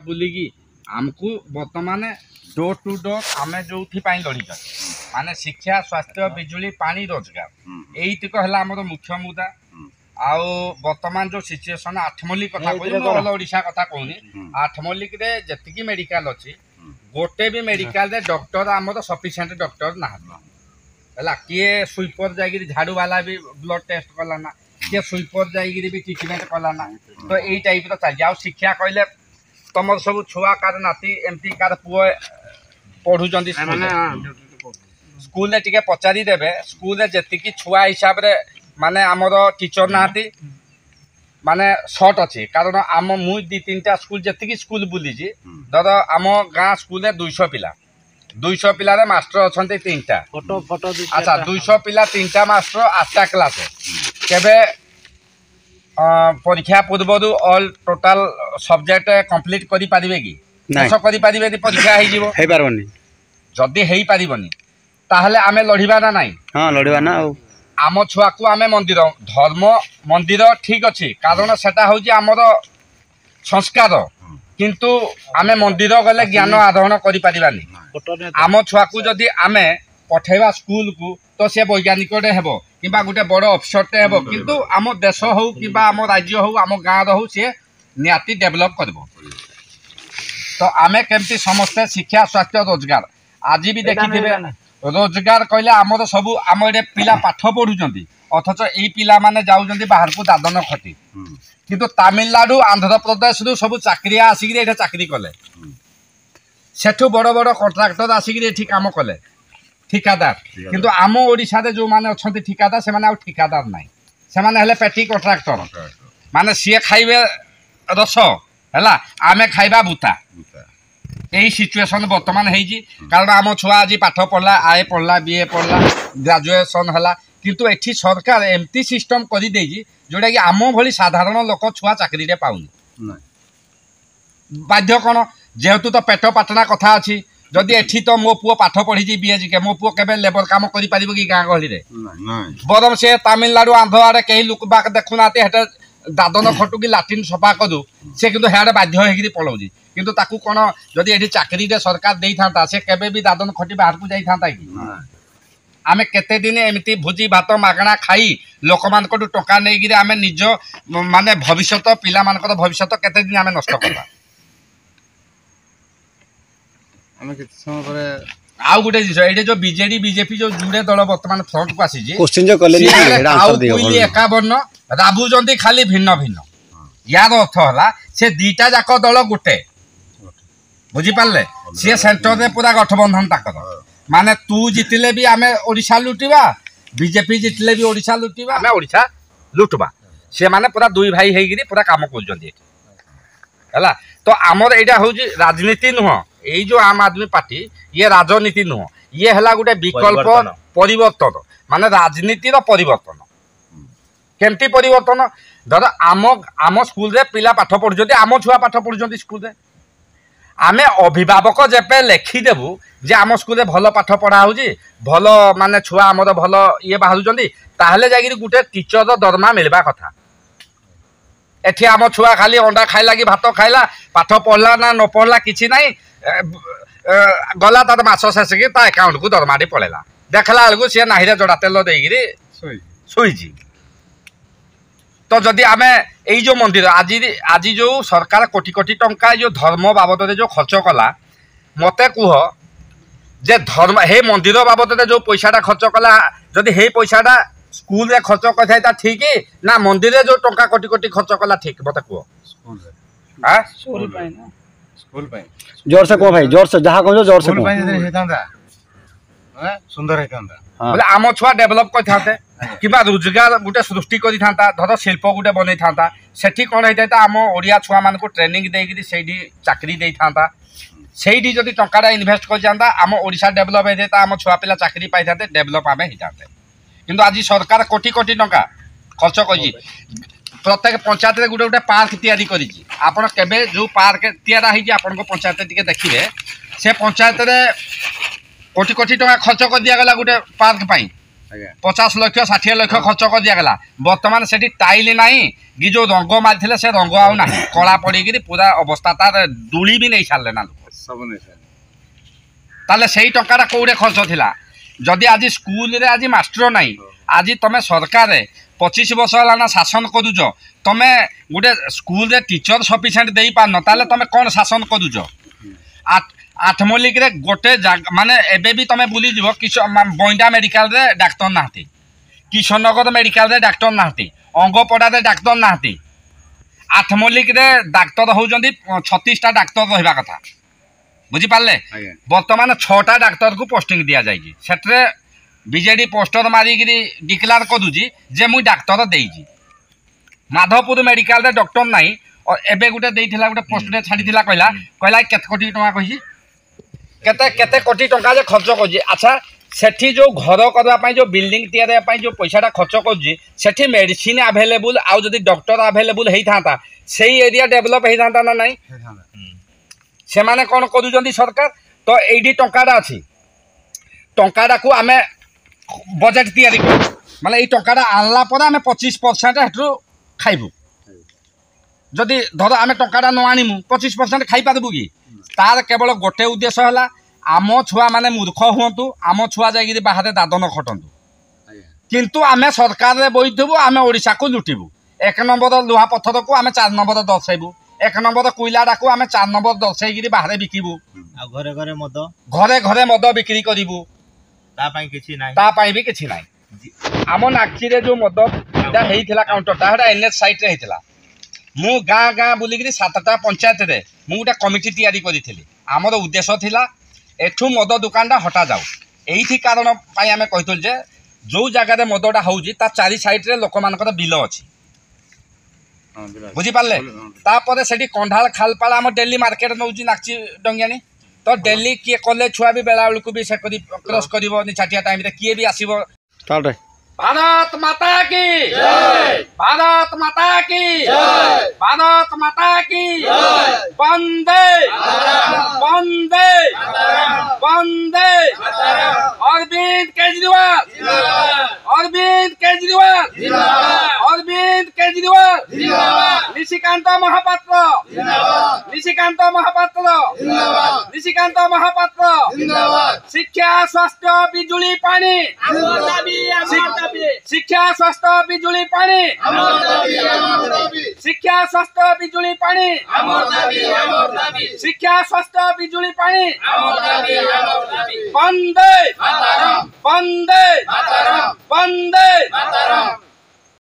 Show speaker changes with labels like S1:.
S1: बुलिकी आमको बर्तमान door to door आम जो लड़ी माने शिक्षा स्वास्थ्य बिजुली पानी रोजगार यहीतक है मुख्य मुद्दा आउ बर्तमान जो सिचुएसन आठमल्ली कथा कहल ओडिशा कथा कहूनी आठमल्लिक जी मेडिकल अच्छी गोटे भी मेडिकल रे डॉक्टर आमर सफिशिएंट डॉक्टर ना है किए स्वीपर जाकि झाड़ू वाला भी ब्लड टेस्ट कला ना किए स्वीपर जाकि भी ट्रिटमेंट कला ना तो यही टाइप चलती आ शिक्षा कहले तुम सब छुआ कार नाती एमती कार पुओ पढ़ुचंदी स्कूल टे पचारि देबे स्कूल जी छुआ हिसाब रे माने आमर टीचर नाती माने शॉर्ट अच्छी कारण आम मु दी तीन स्कूल जी स्कूल बुली धर आम गाँ स्कूल 200 पिला 200 पिला रे मास्टर अच्छा 3टा अच्छा 200 पिला 3टा मास्टर 8टा क्लास केबे परीक्षा पूर्व ऑल टोटाल सब्जेक्ट कंप्लीट करि पारिबे कि शेष करि पारिबे कि परीक्षा हे जिवो हे पारबनी जदी हेई पारिबनी ताहले आमे लढिबा ना नाही हां लढिबा ना आम छुआ को आमे मंदिर धर्म मंदिर ठीक अच्छी कारण सेटा होची आमर संस्कार किंतु आमे मंदिर गले ज्ञान आरोहण करि पारिबानी आम छुआ को जदी आमे पठेबा स्कूल को तो से वैज्ञानिक हेबो किंबा गोटे बड़ अफसरटे हेबो किंतु आम देश हो किंबा आम राज्य हो आम गाँव हो सी निहाती डेभलप करबो तो आमे केमती समस्ते शिक्षा स्वास्थ्य रोजगार आज भी देखिथिबे रोजगार कहले आमर सबू आम ये पिला पाठ पढ़ुचंती अथच यही पिला माने जाउचंती बाहर को दादन खटी किंतु तमिलनाडु आंध्र प्रदेश रु सब चाकरिया आसिक एठे चाकरी कले सेठू बड़ बड़ कॉन्ट्रैक्टर आसिक एठी काम कले ठिकादार किंतु आम ओडिशा रे जो माने अछंती ठिकादार से माने आ ठिकादार नाही से माने हेले पेटी कॉन्ट्रैक्टर माने सी खाइबे रस हैला आमे खाइबा बुता यही सिचुएसन बर्तमान है कारण आम छुआ आज पाठ पढ़ला आए पढ़ला बीए पढ़ला ग्रेजुएशन है किंतु एठी सरकार एमती सिस्टम कर जोटा कि आम भली साधारण लोक छुआ चाकरी रे पाउनी बाध्य कौन जेहेतु तो पेट पाटना कथा अच्छी जदि एठी तो मो पुओ पाठ पढ़ी बीएच के मो पुओ केबे लेबर काम करि पारिबो कि गाँ गहली रे बरम से तमिलनाडु आंध्र आड़े कई लोक बाक देखुना हेटे दादन खटु कि लाट्रिन सफा करू से किंतु हेडे बाध्य होइकि पलाउजी किंतु ताकू कौन जदि एठी चाकरी रे सरकार देई थांता से केबे भी दादन खटी बाहर को जाई थांता कि आमे केते दिन एमती भोजी भात मागणा खाई लोक मान को टका नै गिरे आमे निज माने भविष्यत पिला मान को भविष्यत केते दिन आमे नष्ट करबा आमे केते समय परे आउ गुटे जिस एडे जो बीजेडी बीजेपी जो जुड़े दल वर्तमान फ्रंट को आसी जे क्वेश्चन जो कले हेडा आंसर दियो कोइली 51 राबु जंदी खाली भिन्न भिन्न यार अर्थ हला से दीटा जाक दल गुटे बुझी पाले सी सेंटर रे पूरा गठबंधन ताकर माने तू जितले भी आमे ओडिशा लुटिबा बीजेपी जितले भी ओडिशा लुटिबा आमे ओडिशा लुटबा से माने पूरा दुई भाई हेगिरी पूरा काम कर जंदी हला तो आमर एटा होजी राजनीति नुह यही जो आम आदमी पार्टी ये राजनीति नुह ये हला गुटे विकल्प परिवर्तन माने राजनीतिर परिवर्तन केमती परिवर्तन धर आम आम स्कूल रे पिला पाठ पढ़ुचंती आम छुआ पाठ पढ़ुचंती स्कूल रे आमे अभिभावक जेपे लेखिदेबू जे आम स्कूल रे भल पाठ पढ़ा होजी भल माने छुआ आमर भल ये बाहरुचंती ताहले जागिरी गुटे टीचर दरमा मिलबा कथा एठी आम छुआ खाली अंडा खाइला कि भात खाइला पाठ पढ़ला ना न पढ़ला किछि नाही गला तार मास शेष कि ता अकाउंट को दरमाटी पड़ेला देखला बेलू सी नाहीरे जड़ा तेल देकरी शोची तो जदि आमे यही जो मंदिर आज आज जो सरकार कोटी कोटी टंका जो धर्म बाबद जो खर्च कला मते कुह जे धर्म हे मंदिर बाबद जो पैसाटा खर्च कला जदि हे पैसाटा स्कूल रे खर्च कर ठीक ना मंदिर रे जो टंका कोटी कोटी खर्च कला ठीक मते कुह स्कूल
S2: जोर से को भाई जोर से जहाँ कहो जोर से
S1: सुंदर बोले आम छुआ डेभलप करते कि रोजगार गोटे सृष्टि कर धर शिल्प गोटे बन था सेठी कौन होता आम ओडिया छुआ मान को ट्रेनिंग देकरी से चाकरी दे था से टंका इनभेस्ट कर आम ओडिशा डेभलप होता आम छुआ पिला चाकरी पाई था डेभलप आम होता किंतु आज सरकार कोटी कोटी टंका खर्च कर प्रत्येक पंचायत रे गोटे गोटे पार्क तैयारी करिछि आपण केबे जो पार्क तैयारा होई आपण को पंचायत टिके देखिबे से पंचायत रे कोटी कोटी टका खर्च कर दिया गला गोटे पार्क पाई 50 लाख 60 लाख खर्च कर दिया गला वर्तमान सेठी टाइल नहीं कि जो रंग मारी से रंग आउ ना कला पड़ी पूरा अवस्था तार दूली भी नहीं छाड़ले ना सब ताले सही टंका कौड़े खर्च थिला जदि आज स्कूल रे आज मास्टर नहीं आज तमे सरकार 25 वर्ष है शासन करुच तमे गोटे स्कूल रे टीचर सफिशिएंट दे पारन ताले तमे कौन शासन करुच आठमल्लिक रे गोटे माने एबे भी तमे बुली जीव किस बइंडा मेडिकल रे डाक्टर नाहती किशननगर मेडिकल रे डाक्टर नाहती अंगपड़ा रे डाक्टर नाहती आठमल्लिक रे डाक्टर होउजंदी 36टा डाक्टर रहबा कथा बुझी पारले वर्तमान 6टा डाक्टर को पोस्टिंग दिया जाइए सेट्रे बीजेडी पोस्टर मारिक डिक्लेयर करुची जे मुई डाक्तर देइजी माधवपुर मेडिकल रे डॉक्टर नहीं और एबे गुटे देइथिला गुटे पोस्टर छाड़ीथिला कहला केते कोटी टका कहिजी केते केते कोटी टका जे खर्च करजी अच्छा सेठी जो घर करबा पई जो बिल्डिंग तैयार पई जो पैसाटा खर्च करजी सेठी मेडिसिन अवेलेबल आउ जदी डॉक्टर अवेलेबल हेई थाता सेही एरिया डेवलप हेई थाता ना नहीं से माने कौन करूँ सरकार तो ये टंकाटा अच्छी टंकाटा को आम बजेट तैयारी कर माने ये टंकाटा आनला पर आम 25% हेठू खाइबू जदि धर आम टंकाटा न आनिमु 25% खाई पारबू कि तार केवल गोटे उद्देश्य है आम छुआ माने मूर्ख हुंतु आम छुआ जाइए बाहर दादन खटंतु किंतु आम सरकार बइथबू आम ओडिशा को लुटिबू 1 नंबर लुहा पत्थर को आम 4 नंबर दर्शाइबू 1 नंबर कोईलाटा को आम 4 नंबर दर्शाई बाहर बिकिबू
S3: घरे
S1: घरे मद बिक्री करिबू भी किछि नाई आम नाक्षी जो मद हेइथिला काउंटरटा हेटा एनएच साइट रे हेइथिला मु गाँ गाँ बुलिक 7टा पंचायत रे मु गोटे कमिटी तैयारी करिथिली आमर उद्देश्य थिला एठू मद दुकानटा हटा जाऊ एइथि कारण पाई आमे कहितुल जे जो जगह मदटा होउजी ता चारि साइड रे लोक मानकर बिल अछि बुझी पारे तापर से कंढाल खालपाड़ आम डेली मार्केट नौ नाची डंगियानी तो डेली किए कले छुआ भी बेला बेलू भी से क्रॉस कर छाटिया टाइम किए भी आसब भारत माता की भारत माता की भारत माता की वंदे वंदे वंदे अरविंद केजरीवाल अरविंद केजरीवाल अरविंद केजरीवाल निशिकांत महापात्र निशिकांत महापात्र निशिकांत महापात्र शिक्षा स्वास्थ्य बिजुली पानी शिक्षा स्वास्थ्य बिजुली पानी शिक्षा स्वास्थ्य बिजुली पानी शिक्षा स्वास्थ्य बिजुली पानी वंदे वंदे वंदे